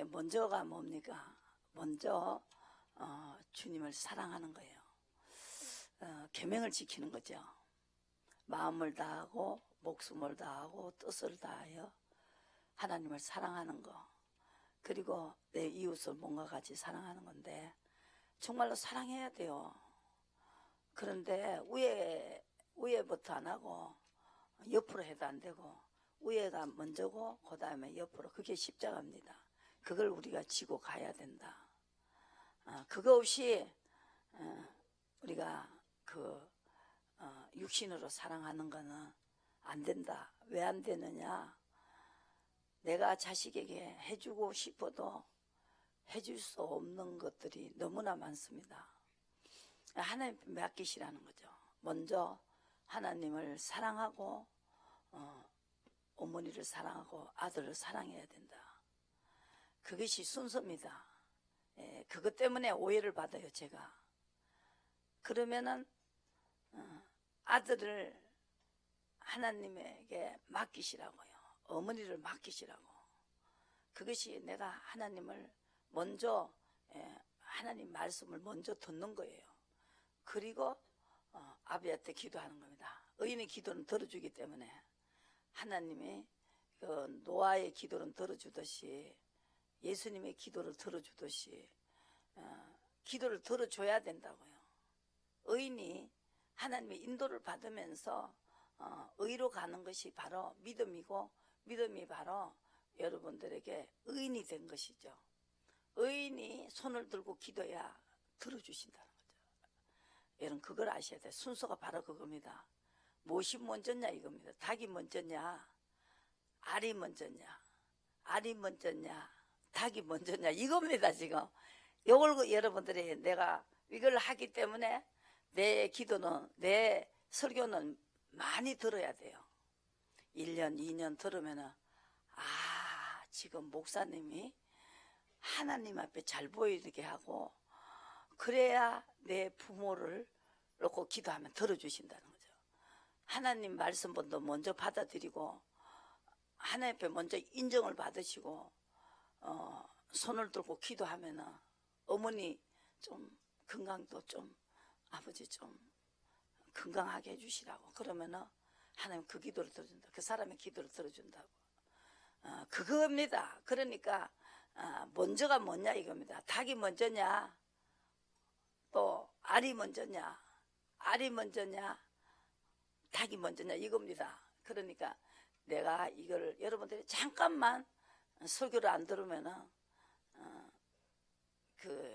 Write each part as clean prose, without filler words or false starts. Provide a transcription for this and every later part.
먼저가 뭡니까? 먼저 주님을 사랑하는 거예요. 계명을 지키는 거죠. 마음을 다하고 목숨을 다하고 뜻을 다하여 하나님을 사랑하는 거, 그리고 내 이웃을 몸과 같이 사랑하는 건데 정말로 사랑해야 돼요. 그런데 위에부터 안 하고 옆으로 해도 안 되고, 위에가 먼저고 그 다음에 옆으로, 그게 십자가입니다. 그걸 우리가 지고 가야 된다. 그거 없이 우리가 육신으로 사랑하는 거는 안 된다. 왜 안 되느냐? 내가 자식에게 해주고 싶어도 해줄 수 없는 것들이 너무나 많습니다. 하나님 맡기시라는 거죠. 먼저 하나님을 사랑하고 어머니를 사랑하고 아들을 사랑해야 된다. 그것이 순서입니다. 그것 때문에 오해를 받아요, 제가. 그러면은 아들을 하나님에게 맡기시라고요. 어머니를 맡기시라고. 그것이 내가 하나님을 먼저, 하나님 말씀을 먼저 듣는 거예요. 그리고 아버지한테 기도하는 겁니다. 의인의 기도는 들어주기 때문에 하나님이 노아의 기도는 들어주듯이, 예수님의 기도를 들어주듯이 기도를 들어줘야 된다고요. 의인이 하나님의 인도를 받으면서 의로 가는 것이 바로 믿음이고, 믿음이 바로 여러분들에게 의인이 된 것이죠. 의인이 손을 들고 기도해야 들어주신다는 거죠. 여러분 그걸 아셔야 돼요. 순서가 바로 그겁니다. 무엇이 먼저냐 이겁니다. 닭이 먼저냐, 알이 먼저냐, 알이 먼저냐, 닭이 먼저냐 이겁니다. 지금 이걸 여러분들이, 내가 이걸 하기 때문에 내 기도는, 내 설교는 많이 들어야 돼요. 1년 2년 들으면은 지금 목사님이 하나님 앞에 잘 보이게 하고, 그래야 내 부모를 놓고 기도하면 들어주신다는 거죠. 하나님 말씀부터 먼저 받아들이고 하나님 앞에 먼저 인정을 받으시고 손을 들고 기도하면은 어머니 좀 건강도 좀, 아버지 좀 건강하게 해주시라고, 그러면은 하나님 그 기도를 들어준다. 그 사람의 기도를 들어준다고. 그겁니다. 그러니까 먼저가 뭐냐 이겁니다. 닭이 먼저냐, 또 알이 먼저냐, 알이 먼저냐, 닭이 먼저냐 이겁니다. 그러니까 내가 이걸 여러분들이 잠깐만 설교를 안 들으면은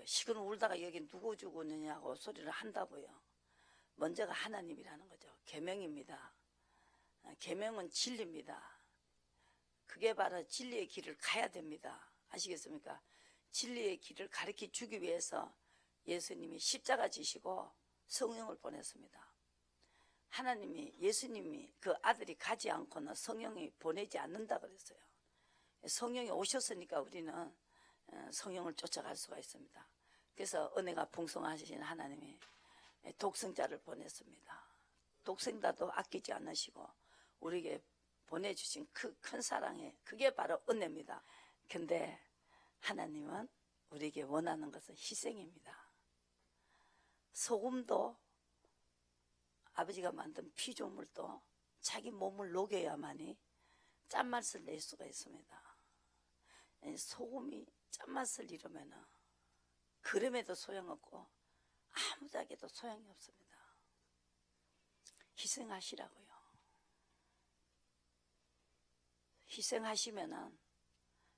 시근 울다가 여기 누구 죽었느냐고 소리를 한다고요. 먼저가 하나님이라는 거죠. 계명입니다. 계명은 진리입니다. 그게 바로 진리의 길을 가야 됩니다. 아시겠습니까? 진리의 길을 가르쳐 주기 위해서 예수님이 십자가 지시고 성령을 보냈습니다. 하나님이, 예수님이 그 아들이 가지 않고는 성령이 보내지 않는다 그랬어요. 성령이 오셨으니까 우리는 성령을 쫓아갈 수가 있습니다. 그래서 은혜가 풍성하신 하나님이 독생자를 보냈습니다. 독생자도 아끼지 않으시고 우리에게 보내주신 그 큰 사랑에, 그게 바로 은혜입니다. 근데 하나님은 우리에게 원하는 것은 희생입니다. 소금도 아버지가 만든 피조물도 자기 몸을 녹여야만이 짠맛을 낼 수가 있습니다. 소금이 짠맛을 잃으면은 그럼에도 소용없고 아무짝에도 소용이 없습니다. 희생하시라고요. 희생하시면은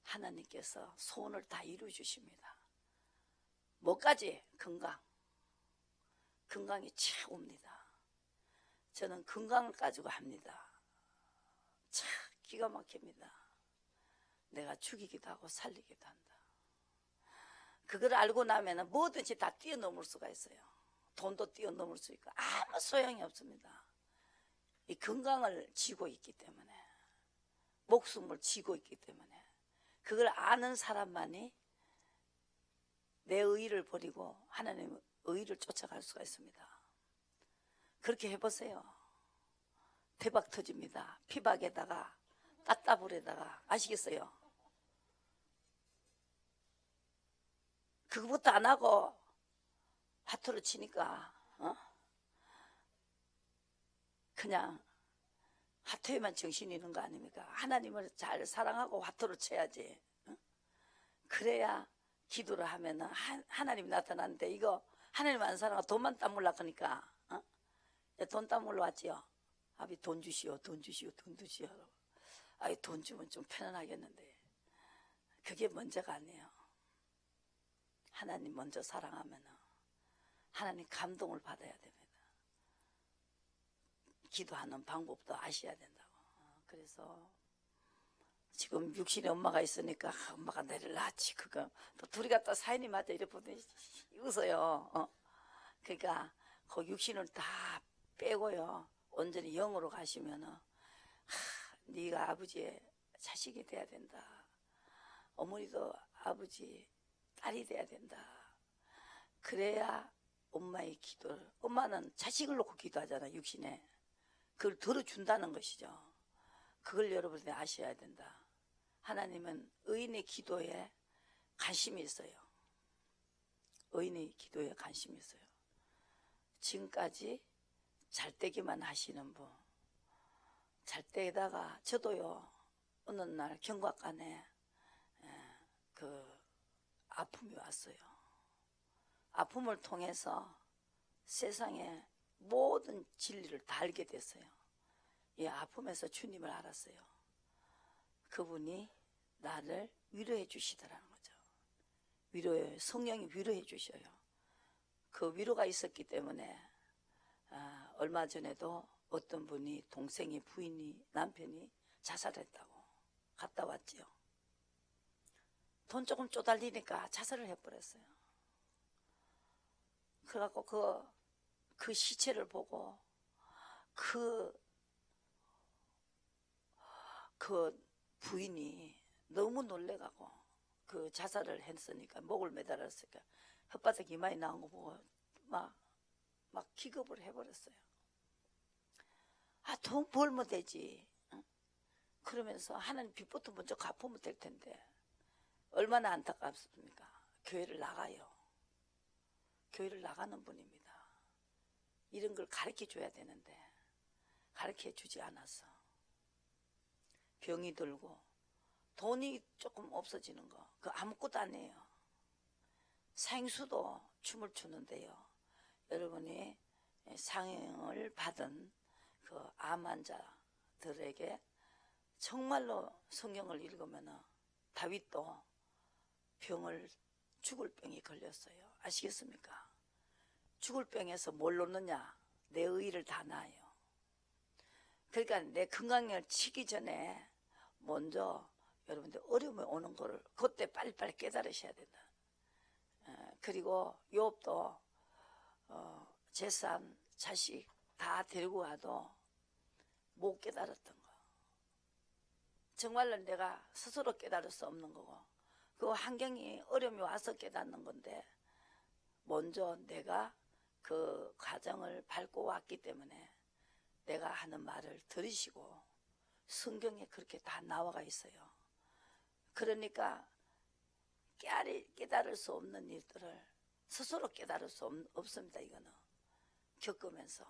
하나님께서 소원을 다 이루어 주십니다. 뭐까지? 건강이 최고입니다. 저는 건강을 가지고 합니다. 참 기가 막힙니다. 내가 죽이기도 하고 살리기도 한다. 그걸 알고 나면 뭐든지 다 뛰어넘을 수가 있어요. 돈도 뛰어넘을 수 있고 아무 소용이 없습니다. 이 건강을 쥐고 있기 때문에, 목숨을 쥐고 있기 때문에, 그걸 아는 사람만이 내 의의를 버리고 하나님의 의의를 쫓아갈 수가 있습니다. 그렇게 해보세요. 대박 터집니다. 피박에다가 따따불에다가, 아시겠어요? 그것부터 안 하고 화투를 치니까 그냥 화투에만 정신이 있는 거 아닙니까? 하나님을 잘 사랑하고 화투를 쳐야지. 그래야 기도를 하면은 하나님이 나타나는데, 이거 하나님 안 사랑하고 돈만 땀 물라 그러니까 돈 땀 물러 왔지요. 아비 돈 주시오, 돈 주시오, 돈 주시오. 아이 돈 주면 좀 편안하겠는데 그게 문제가 아니에요. 하나님 먼저 사랑하면은 하나님 감동을 받아야 됩니다. 기도하는 방법도 아셔야 된다고. 그래서 지금 육신에 엄마가 있으니까 엄마가 내를 낳지, 그거 또 둘이 갖다 사인이 맞아 이래 보더니 웃어요. 그러니까 그 육신을 다 빼고요, 온전히 영으로 가시면은 네가 아버지의 자식이 돼야 된다. 어머니도 아버지 딸이 돼야 된다. 그래야 엄마의 기도를, 엄마는 자식을 놓고 기도하잖아, 육신에. 그걸 들어준다는 것이죠. 그걸 여러분들이 아셔야 된다. 하나님은 의인의 기도에 관심이 있어요. 의인의 기도에 관심이 있어요. 지금까지 잘되기만 하시는 분, 잘때에다가 저도요, 어느 날 경과간에 그 아픔이 왔어요. 아픔을 통해서 세상의 모든 진리를 다 알게 됐어요. 이 아픔에서 주님을 알았어요. 그분이 나를 위로해 주시더라는 거죠. 위로해, 성령이 위로해 주셔요. 그 위로가 있었기 때문에 얼마 전에도 어떤 분이, 동생이, 부인이, 남편이 자살했다고 갔다 왔지요. 돈 조금 쪼달리니까 자살을 해버렸어요. 그래갖고 그 시체를 보고 그 부인이 너무 놀래가고, 그 자살을 했으니까, 목을 매달았으니까 혓바닥 이마에 나온 거 보고 막 기겁을 해버렸어요. 돈 벌면 되지. 그러면서 하나님 빚부터 먼저 갚으면 될 텐데 얼마나 안타깝습니까? 교회를 나가요. 교회를 나가는 분입니다. 이런 걸 가르쳐 줘야 되는데 가르쳐 주지 않았어. 병이 들고 돈이 조금 없어지는 거, 그 아무것도 아니에요. 생수도 춤을 추는데요, 여러분이 상을 받은 그 암 환자들에게 정말로 성경을 읽으면 다윗도 죽을 병이 걸렸어요. 아시겠습니까? 죽을 병에서 뭘 놓느냐? 내 의의를 다 놔요. 그러니까 내 건강을 치기 전에 먼저 여러분들 어려움이 오는 거를 그때 빨리빨리 깨달으셔야 된다. 그리고 욥도 재산, 자식 다 데리고 와도 못 깨달았던 거, 정말로 내가 스스로 깨달을 수 없는 거고, 그 환경이 어려움이 와서 깨닫는 건데 먼저 내가 그 과정을 밟고 왔기 때문에 내가 하는 말을 들으시고, 성경에 그렇게 다 나와가 있어요. 그러니까 깨달을 수 없는 일들을 스스로 깨달을 수 없습니다. 이거는 겪으면서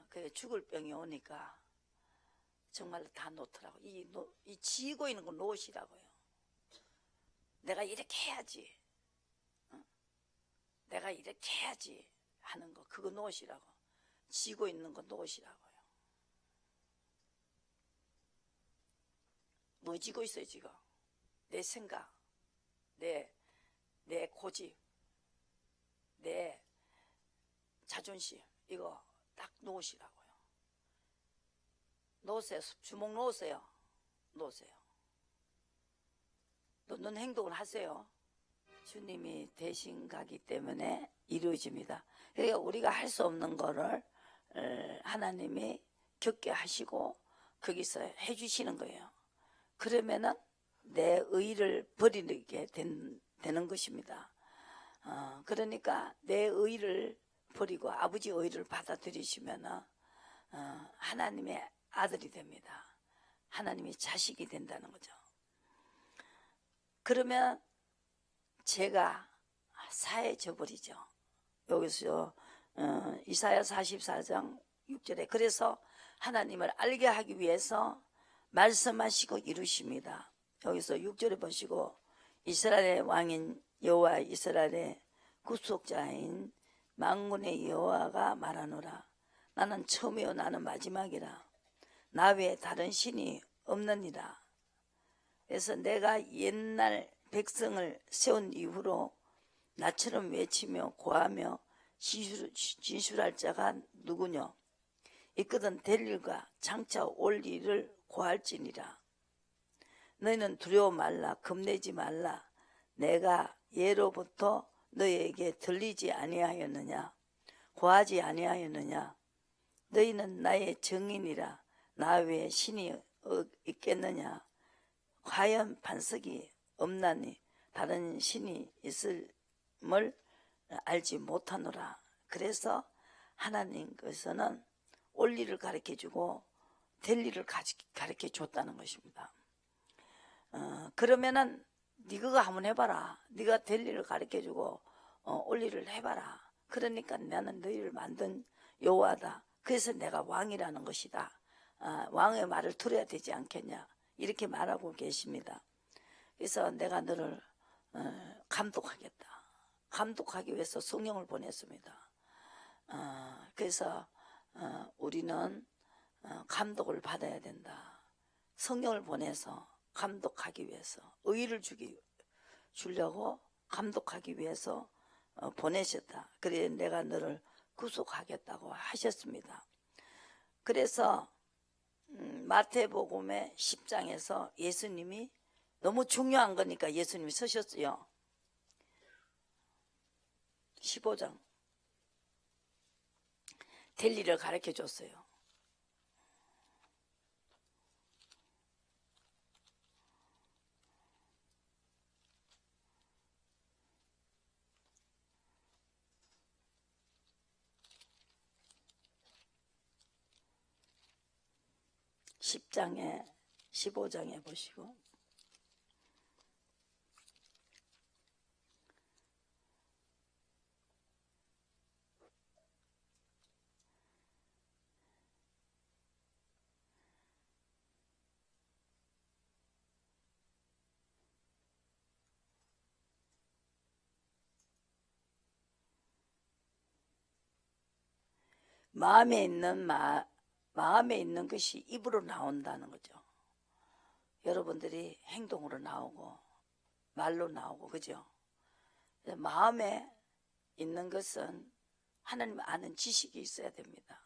그래 죽을 병이 오니까 정말로 다 놓더라고. 이 지고 있는 거 놓으시라고요. 내가 이렇게 해야지, 내가 이렇게 해야지 하는 거, 그거 놓으시라고. 지고 있는 거 놓으시라고요. 뭐 지고 있어요 지금? 내 생각, 내 고집, 내 자존심, 이거 딱 놓으시라고요. 놓으세요. 주먹 놓으세요. 놓으세요. 놓는 행동을 하세요. 주님이 대신 가기 때문에 이루어집니다. 그러니까 우리가 할 수 없는 거를 하나님이 겪게 하시고 거기서 해주시는 거예요. 그러면은 내 의의를 버리게 되는 것입니다. 그러니까 내 의의를 버리고 아버지 의의를 받아들이시면은 하나님의 아들이 됩니다. 하나님의 자식이 된다는 거죠. 그러면 제가 사해져 버리죠. 여기서 이사야 44장 6절에 그래서 하나님을 알게 하기 위해서 말씀하시고 이루십니다. 여기서 6절에 보시고 이스라엘의 왕인 여호와 이스라엘의 구속자인 만군의 여호와가 말하노라. 나는 처음이요 나는 마지막이라. 나 외에 다른 신이 없느니라. 그래서 내가 옛날 백성을 세운 이후로 나처럼 외치며 고하며 진술할 자가 누구냐. 이끄던 될 일과 장차 올 일을 고할지니라. 너희는 두려워 말라. 겁내지 말라. 내가 예로부터 너희에게 들리지 아니하였느냐. 고하지 아니하였느냐. 너희는 나의 증인이라. 나 외에 신이 있겠느냐. 과연 반석이 없나니 다른 신이 있음을 알지 못하노라. 그래서 하나님께서는 올 일을 가르쳐주고 될 일을 가르쳐줬다는 것입니다. 그러면은 네가 한번 해봐라. 네가 될 일을 가르쳐주고 올 일을 해봐라. 그러니까 나는 너희를 만든 여호와다. 그래서 내가 왕이라는 것이다. 왕의 말을 들어야 되지 않겠냐. 이렇게 말하고 계십니다. 그래서 내가 너를 감독하겠다. 감독하기 위해서 성령을 보냈습니다. 그래서 우리는 감독을 받아야 된다. 성령을 보내서 감독하기 위해서 의의를 주려고 감독하기 위해서 보내셨다. 그래 내가 너를 구속하겠다고 하셨습니다. 그래서 마태복음의 10장에서 예수님이 너무 중요한 거니까 예수님이 서셨어요. 15장 될 일을 가르쳐 줬어요. (10장에) 15장에 보시고 마음에 있는 것이 입으로 나온다는 거죠. 여러분들이 행동으로 나오고 말로 나오고 그죠? 마음에 있는 것은 하나님 아는 지식이 있어야 됩니다.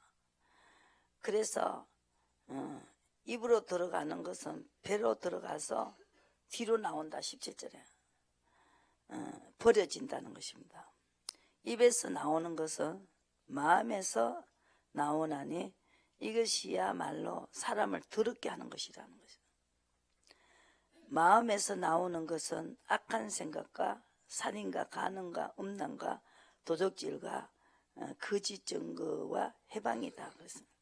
그래서 입으로 들어가는 것은 배로 들어가서 뒤로 나온다. 17절에 버려진다는 것입니다. 입에서 나오는 것은 마음에서 나오나니 이것이야말로 사람을 더럽게 하는 것이라는 것입니다. 마음에서 나오는 것은 악한 생각과 살인과 간음과 음란과 도적질과 거짓 증거와 해방이다. 그렇습니다.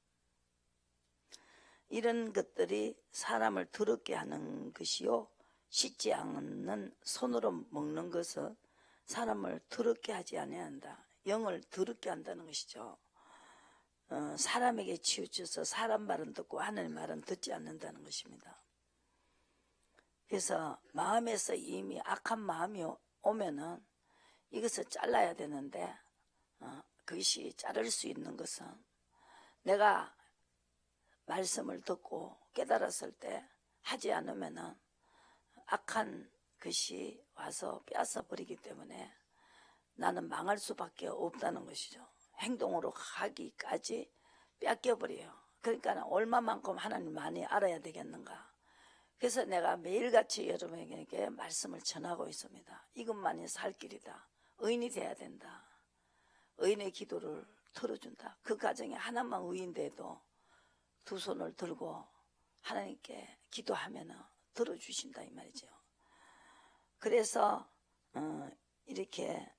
이런 것들이 사람을 더럽게 하는 것이요 씻지 않는 손으로 먹는 것은 사람을 더럽게 하지 아니한다. 영을 더럽게 한다는 것이죠. 사람에게 치우쳐서 사람 말은 듣고 하나님 말은 듣지 않는다는 것입니다. 그래서 마음에서 이미 악한 마음이 오면은 이것을 잘라야 되는데 그것이 자를 수 있는 것은 내가 말씀을 듣고 깨달았을 때 하지 않으면은 악한 것이 와서 빼앗아 버리기 때문에 나는 망할 수밖에 없다는 것이죠. 행동으로 하기까지 뺏겨버려요. 그러니까 얼마만큼 하나님 많이 알아야 되겠는가. 그래서 내가 매일같이 여러분에게 말씀을 전하고 있습니다. 이것만이 살 길이다. 의인이 돼야 된다. 의인의 기도를 들어준다. 그 가정에 하나만 의인돼도 두 손을 들고 하나님께 기도하면 들어주신다 이 말이죠. 그래서 이렇게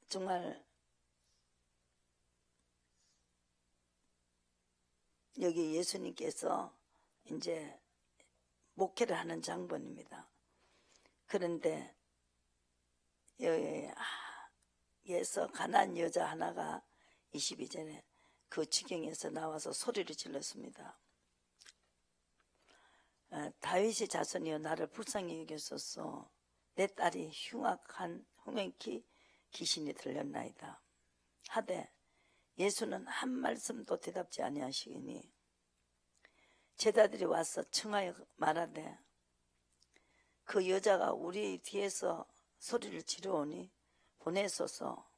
정말 여기 예수님께서 이제 목회를 하는 장본입니다. 그런데 여기 가난 여자 하나가 22절에 그 지경에서 나와서 소리를 질렀습니다. 다윗의 자손이여 나를 불쌍히 여겼소서. 내 딸이 흉악히 귀신이 들렸나이다 하되 예수는 한 말씀도 대답지 아니하시니 제자들이 와서 청하여 말하되 그 여자가 우리 뒤에서 소리를 지르오니 보내소서.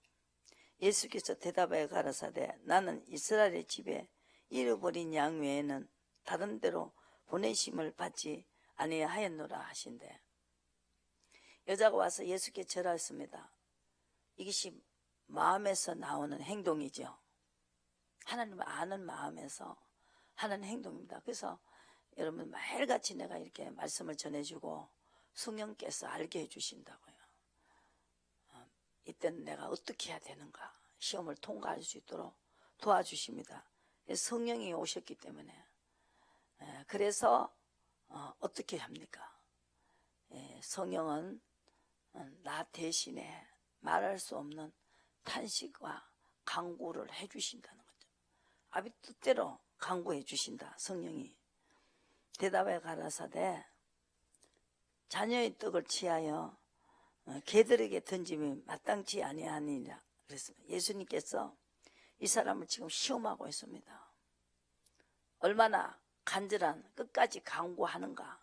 예수께서 대답하여 가라사대 나는 이스라엘의 집에 잃어버린 양 외에는 다른 데로 보내심을 받지 아니하였노라 하신대. 여자가 와서 예수께 절하였습니다. 이것이 마음에서 나오는 행동이죠. 하나님을 아는 마음에서 하는 행동입니다. 그래서 여러분 매일같이 내가 이렇게 말씀을 전해주고 성령께서 알게 해주신다고요. 이때는 내가 어떻게 해야 되는가, 시험을 통과할 수 있도록 도와주십니다. 성령이 오셨기 때문에. 그래서 어떻게 합니까? 성령은 나 대신에 말할 수 없는 탄식과 간구를 해주신다는 거죠. 아비 뜻대로 간구해 주신다. 성령이. 대답해 가라사대 자녀의 떡을 취하여 개들에게 던짐이 마땅치 아니하니라 그랬습니다. 예수님께서 이 사람을 지금 시험하고 있습니다. 얼마나 간절한 끝까지 간구하는가,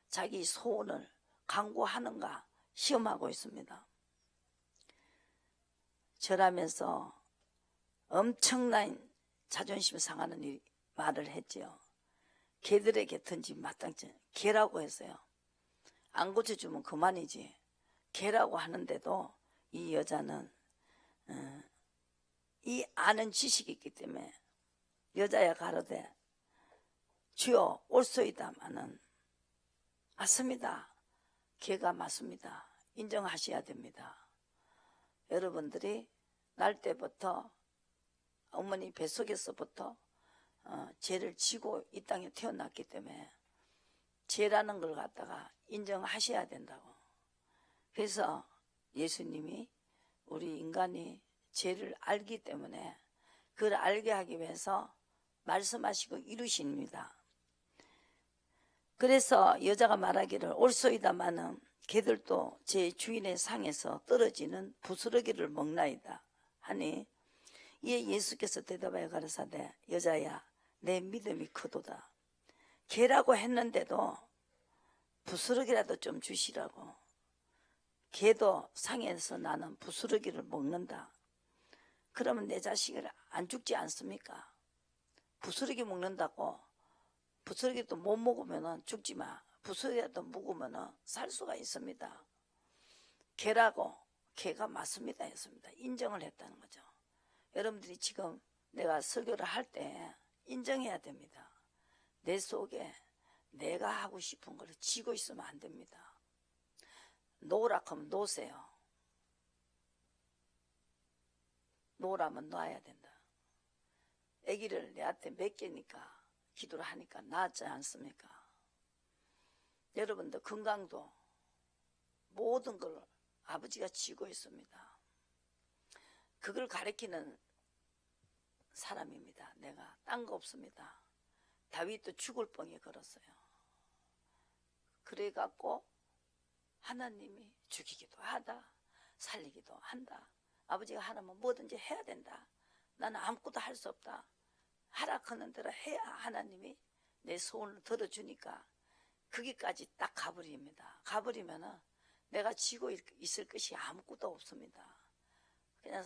자기 소원을 간구하는가 시험하고 있습니다. 절하면서 엄청난 자존심 상하는 말을 했지요. 개들에게 던짐 마땅치, 개라고 했어요. 안 고쳐주면 그만이지. 개라고 하는데도 이 여자는 이 아는 지식이 있기 때문에 여자야 가로되 주여 옳소이다마는 맞습니다. 개가 맞습니다. 인정하셔야 됩니다. 여러분들이 날 때부터 어머니 뱃속에서부터 죄를 지고 이 땅에 태어났기 때문에 죄라는 걸 갖다가 인정하셔야 된다고. 그래서 예수님이 우리 인간이 죄를 알기 때문에 그걸 알게 하기 위해서 말씀하시고 이루십니다. 그래서 여자가 말하기를 옳소이다마는 개들도 제 주인의 상에서 떨어지는 부스러기를 먹나이다 하니 이에 예수께서 대답하여 가라사대 여자야 내 믿음이 크도다. 개라고 했는데도 부스러기라도 좀 주시라고. 개도 상에서 나는 부스러기를 먹는다. 그러면 내 자식을 안 죽지 않습니까? 부스러기 먹는다고 부스러기도 못 먹으면 죽지 마. 부스러기라도 먹으면 살 수가 있습니다. 개라고 개가 맞습니다 했습니다. 인정을 했다는 거죠. 여러분들이 지금 내가 설교를 할 때 인정해야 됩니다. 내 속에 내가 하고 싶은 걸 쥐고 있으면 안 됩니다. 놓으라 하면 놓으세요. 놓으라면 놔야 된다. 아기를 내한테 맡기니까 기도를 하니까 낫지 않습니까? 여러분들 건강도 모든 걸 아버지가 쥐고 있습니다. 그걸 가리키는 사람입니다. 내가 딴 거 없습니다. 다윗도 죽을 뻥에 걸었어요. 그래갖고 하나님이 죽이기도 하다 살리기도 한다. 아버지가 하라면 뭐든지 해야 된다. 나는 아무것도 할 수 없다. 하락하는 대로 해야 하나님이 내 소원을 들어주니까 거기까지 딱 가버립니다. 가버리면은 내가 쥐고 있을 것이 아무것도 없습니다. 그냥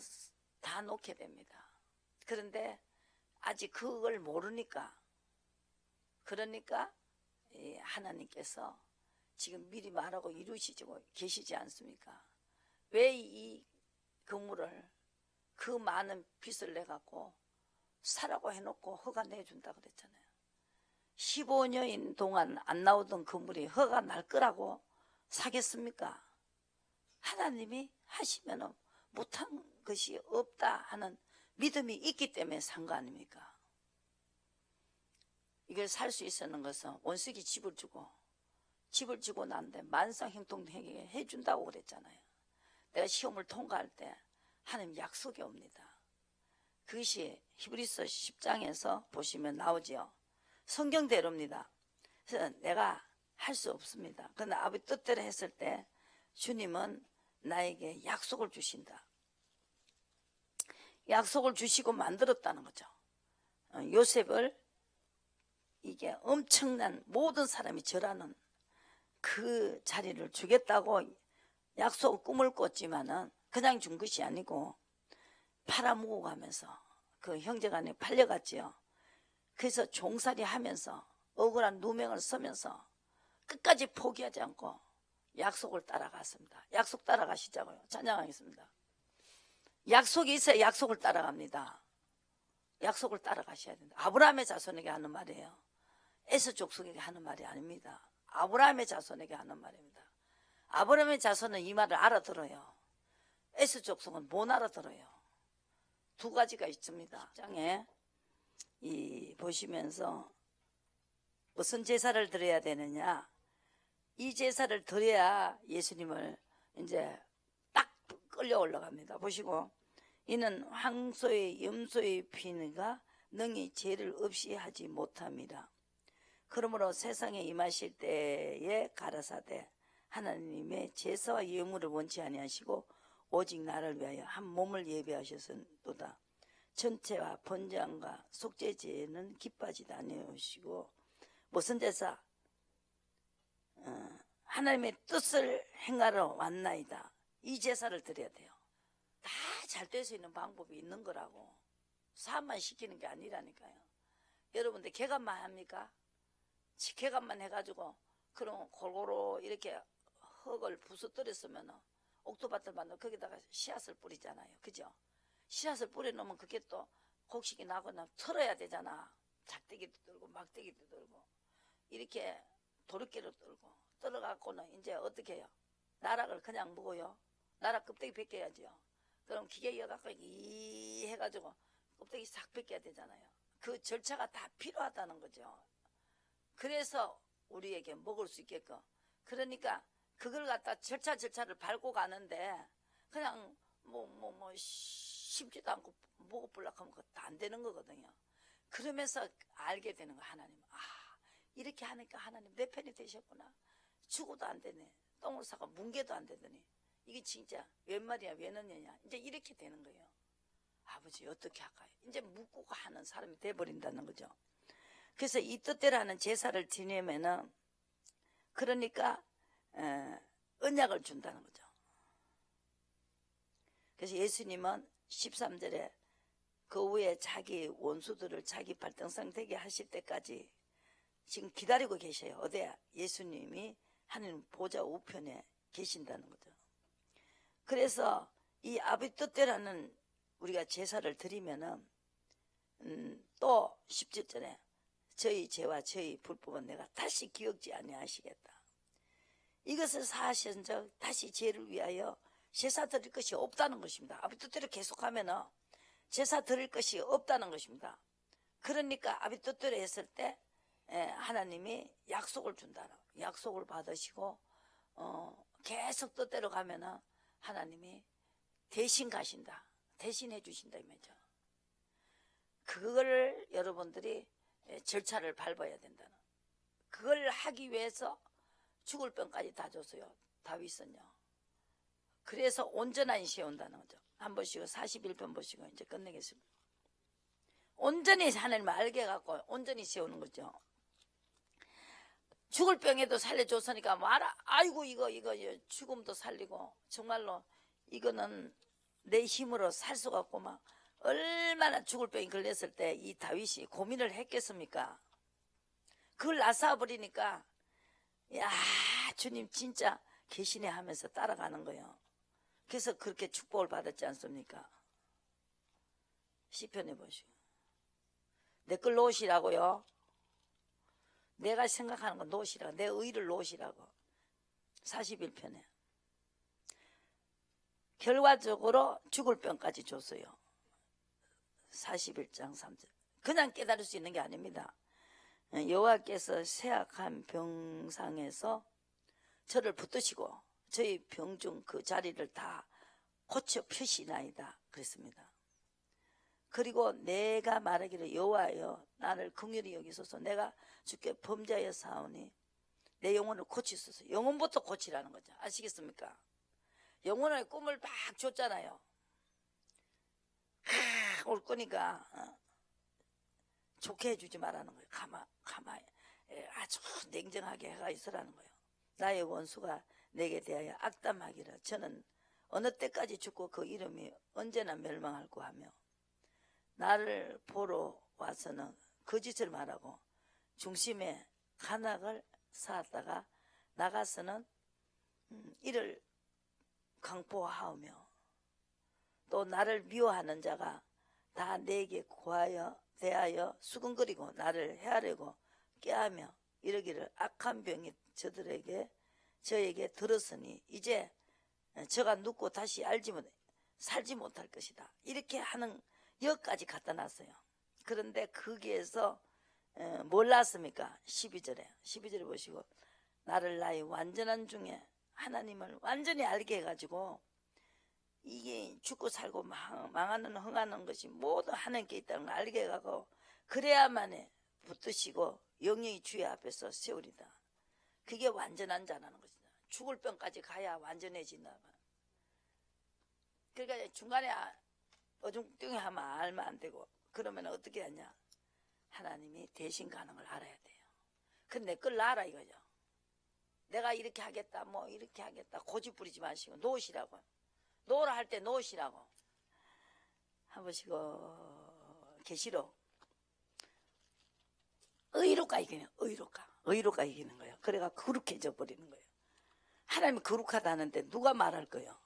다 놓게 됩니다. 그런데 아직 그걸 모르니까 그러니까 하나님께서 지금 미리 말하고 이루시고 계시지 않습니까? 왜 이 건물을 그 많은 빚을 내갖고 사라고 해놓고 허가 내준다 그랬잖아요. 15년 동안 안 나오던 건물이 허가 날 거라고 사겠습니까? 하나님이 하시면 못한 것이 없다 하는 믿음이 있기 때문에 산 거 아닙니까? 이걸 살 수 있었는 것은 원수에게 집을 주고 난데 만상형통하게 해준다고 그랬잖아요. 내가 시험을 통과할 때 하나님 약속이 옵니다. 그것이 히브리서 10장에서 보시면 나오지요. 성경대로입니다. 그래서 내가 할 수 없습니다. 그런데 아버지 뜻대로 했을 때 주님은 나에게 약속을 주신다. 약속을 주시고 만들었다는 거죠. 요셉을 이게 엄청난 모든 사람이 절하는 그 자리를 주겠다고 약속 꿈을 꿨지만은 그냥 준 것이 아니고 팔아먹고 가면서 그 형제간에 팔려갔지요. 그래서 종살이 하면서 억울한 누명을 쓰면서 끝까지 포기하지 않고 약속을 따라갔습니다. 약속 따라가시자고요. 찬양하겠습니다. 약속이 있어야 약속을 따라갑니다. 약속을 따라가셔야 된다. 아브라함의 자손에게 하는 말이에요. 에서 족속에게 하는 말이 아닙니다. 아브라함의 자손에게 하는 말입니다. 아브라함의 자손은 이 말을 알아들어요. 에서 족속은 못 알아들어요. 두 가지가 있습니다. 장에 이 보시면서 무슨 제사를 드려야 되느냐? 이 제사를 드려야 예수님을 이제 딱 끌려 올라갑니다. 보시고 이는 황소의 염소의 피가 능히 죄를 없이 하지 못함이라. 그러므로 세상에 임하실 때에 가라사대 하나님의 제사와 예물을 원치 아니하시고 오직 나를 위하여 한 몸을 예배하셨도다. 전체와 번제함과 속죄제는 기뻐하지도 아니하시고 무슨 제사? 하나님의 뜻을 행하러 왔나이다. 이 제사를 드려야 돼요. 다 잘 될 수 있는 방법이 있는 거라고. 사업만 시키는 게 아니라니까요. 여러분들 개간만 합니까? 개간만 해가지고 그럼 골고루 이렇게 흙을 부서뜨렸으면 옥토밭을 만들어 거기다가 씨앗을 뿌리잖아요. 그죠? 씨앗을 뿌려놓으면 그게 또 곡식이 나거나 털어야 되잖아. 작대기도 들고 막대기도 들고 이렇게 도르깨로 들고 떨어갖고는 이제 어떻게 해요? 나락을 그냥 먹어요. 나락 껍데기 벗겨야죠. 그럼 기계 이어갖고 이 해가지고 껍데기 싹 벗겨야 되잖아요. 그 절차가 다 필요하다는 거죠. 그래서 우리에게 먹을 수 있게끔. 그러니까 그걸 갖다 절차를 밟고 가는데 그냥 심지도 않고 먹어보려고 하면 그거 안 되는 거거든요. 그러면서 알게 되는 거 하나님. 이렇게 하니까 하나님 내 편이 되셨구나. 죽어도 안 되네. 똥을 싸고 뭉개도 안 되더니 이게 진짜 웬 말이야 웬 언니냐. 이제 이렇게 되는 거예요. 아버지 어떻게 할까요? 이제 묻고 하는 사람이 돼버린다는 거죠. 그래서 이 뜻대로 하는 제사를 지내면은 그러니까 언약을 준다는 거죠. 그래서 예수님은 13절에 그 후에 자기 원수들을 자기 발등상 되게 하실 때까지 지금 기다리고 계셔요. 어디야? 예수님이 하나님 보좌 우편에 계신다는 거죠. 그래서 이 아버지 뜻대로 하는 우리가 제사를 드리면은 또 17절에 저희 죄와 저희 불법은 내가 다시 기억지 아니하시겠다. 이것을 사하신 적 다시 죄를 위하여 제사 드릴 것이 없다는 것입니다. 아버지 뜻대로 계속하면은 제사 드릴 것이 없다는 것입니다. 그러니까 아버지 뜻대로 했을 때 하나님이 약속을 준다. 약속을 받으시고 계속 뜻대로 가면은 하나님이 대신 가신다. 대신해 주신다 이 말이죠. 그걸 여러분들이 절차를 밟아야 된다는. 그걸 하기 위해서 죽을 병까지 다 줬어요. 다윗은요. 그래서 온전한 세운다는 거죠. 한 번씩 41편 보시고 이제 끝내겠습니다. 온전히 하나님을 알게 갖고 온전히 세우는 거죠. 죽을 병에도 살려줬으니까 말아. 아이고 이거 죽음도 살리고 정말로 이거는 내 힘으로 살 수가 없고 막 얼마나 죽을 병이 걸렸을 때 이 다윗이 고민을 했겠습니까? 그걸 놔싸버리니까 야 주님 진짜 계시네 하면서 따라가는 거예요. 그래서 그렇게 축복을 받았지 않습니까? 시편에 보시고 내 걸 놓으시라고요. 내가 생각하는 건 놓으시라고. 내 의를 놓으시라고. 41편에 결과적으로 죽을 병까지 줬어요. 41장 3절. 그냥 깨달을 수 있는 게 아닙니다. 여호와께서 쇠약한 병상에서 저를 붙드시고 저희 병중 그 자리를 다 고쳐 표시나이다 그랬습니다. 그리고 내가 말하기를 여호와여 나를 긍휼히 여기소서 내가 주께 범죄하여 사오니 내 영혼을 고치소서. 영혼부터 고치라는 거죠. 아시겠습니까? 영혼의 꿈을 막 줬잖아요. 올 거니까 좋게 해주지 말라는 거예요. 가만히 아주 냉정하게 해가 있으라는 거예요. 나의 원수가 내게 대하여 악담하기를 저는 어느 때까지 죽고 그 이름이 언제나 멸망할고 하며 나를 보러 와서는 거짓을 말하고 중심에 간악을 쌓았다가 나가서는 이를 강포하오며 또 나를 미워하는 자가 다 내게 대하여 수근거리고 나를 헤아리고 깨하며 이러기를 악한 병이 저에게 들었으니 이제 저가 눕고 다시 살지 못할 것이다. 이렇게 하는 여기까지 갖다 놨어요. 그런데 거기에서 몰랐습니까? 12절에 보시고 나를 나의 완전한 중에 하나님을 완전히 알게 해가지고 이게 죽고 살고 망하는 흥하는 것이 모두 하나님께 있다는 걸 알게 해가고 그래야만에 붙드시고 영영이 주의 앞에서 세우리다. 그게 완전한 자라는 것이다. 죽을 병까지 가야 완전해진다. 그러니까 중간에 어중뚱이 하면 알면 안 되고 그러면 어떻게 하냐. 하나님이 대신 가는 걸 알아야 돼요. 근데 그걸 알아 이거죠. 내가 이렇게 하겠다 뭐 이렇게 하겠다 고집 부리지 마시고 놓으시라고. 놓으라 할 때 놓으시라고. 한 번씩 계시록 의로가 이기는 의로가 이기는 거예요. 그래가 거룩해져 버리는 거예요. 하나님이 거룩하다는데 누가 말할 거예요?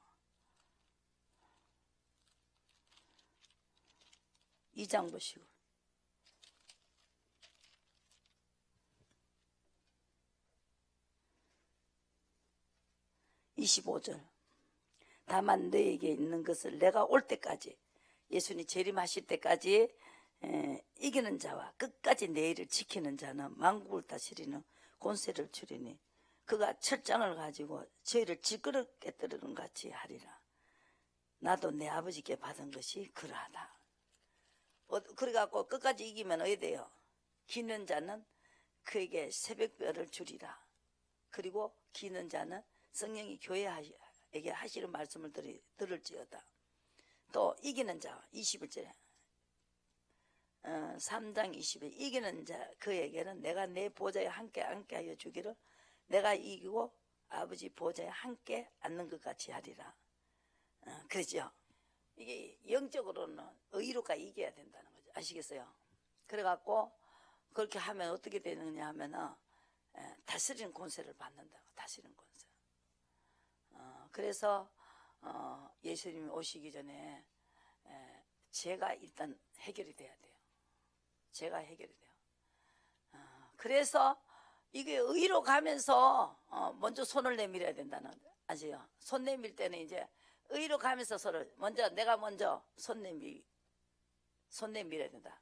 2장 보시고 25절 다만 너에게 있는 것을 내가 올 때까지 예수님 재림하실 때까지 이기는 자와 끝까지 내 일을 지키는 자는 만국을 다스리는 권세를 주리니 그가 철장을 가지고 저희를 질그릇 깨뜨리는 같이 하리라. 나도 내 아버지께 받은 것이 그러하다. 그래갖고 끝까지 이기면 어디 돼요? 기는 자는 그에게 새벽별을 주리라. 그리고 기는 자는 성령이 교회에게 하시는 말씀을 들을지어다. 또 이기는 자 21절에 3장 20에 이기는 자 그에게는 내가 내 보좌에 함께 하여 주기를 내가 이기고 아버지 보좌에 함께 앉는 것 같이 하리라. 그렇죠? 이게 영적으로는 의로가 이겨야 된다는 거죠. 아시겠어요? 그래갖고 그렇게 하면 어떻게 되느냐 하면은 다스리는 권세를 받는다고. 다스리는 권세. 그래서 예수님이 오시기 전에 죄가 일단 해결이 돼야 돼요. 죄가 해결이 돼요. 그래서 이게 의로 가면서 먼저 손을 내밀어야 된다는 거예요. 아시죠? 손 내밀 때는 이제 의로 가면서 서로 내가 먼저 손 내밀어야 된다.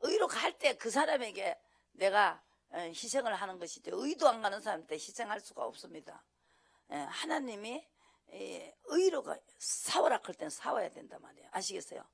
의로 갈 때 그 사람에게 내가 희생을 하는 것이죠. 의도 안 가는 사람한테 희생할 수가 없습니다. 하나님이 의로가 사오라 할 때는 사와야 된단 말이에요. 아시겠어요?